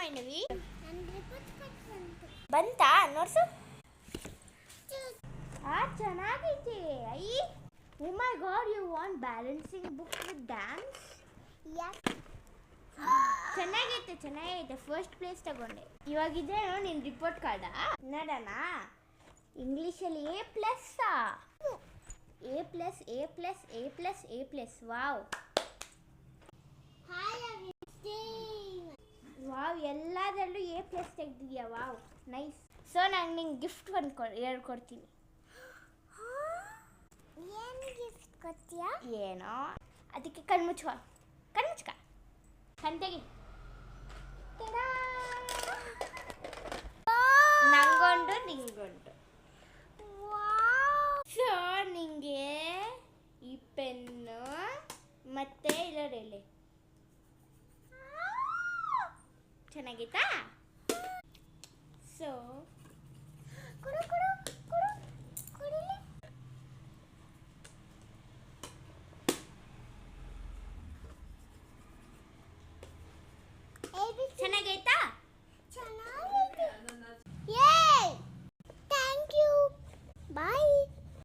ಮೈನವಿ ಬಂತಾ ನೋಡ್ಸು. ಚೆನ್ನಾಗೈತೆ. ಅಯ್ಯಿ, oh my God, you want balancing book with dance? ಚೆನ್ನಾಗೈತೆ. ಫಸ್ಟ್ ಪ್ಲೇಸ್ ತಗೊಂಡೆ. ಇವಾಗಿದೇನು ನಿನ್ನ ರಿಪೋರ್ಟ್ ಕಾರ್ಡಾ? ನೋಡೋಣ. ಇಂಗ್ಲೀಷಲ್ಲಿ A+. ವಾವ್ ವಾವ್, ಎಲ್ಲದರಲ್ಲೂ A+ ತೆಗ್ದಿದ್ಯಾ. Wow, nice. ಸೊ ನಾನು ನಿಂಗೆ ಗಿಫ್ಟ್ ಹೇಳ್ಕೊಡ್ತೀನಿ. ಏನು ಗಿಫ್ಟ್ ಕೊಡ್ತೀಯಾ? ಏನೋ, ಅದಕ್ಕೆ ಕಣ್ಮುಚ್ಕ. ಕಣ್ತೆಗಿ. ನಂಗೊಂಡು ನಿಂಗೊಂಡು. ಸೊ ನಿಂಗೆ ಈ ಪೆನ್ನು ಮತ್ತೆ ಇಲ್ಲೋರೆಲೆ ಚೆನ್ನಾಗೈತಾ? ಸೊ ಚೆನ್ನಾಗೈತಾ?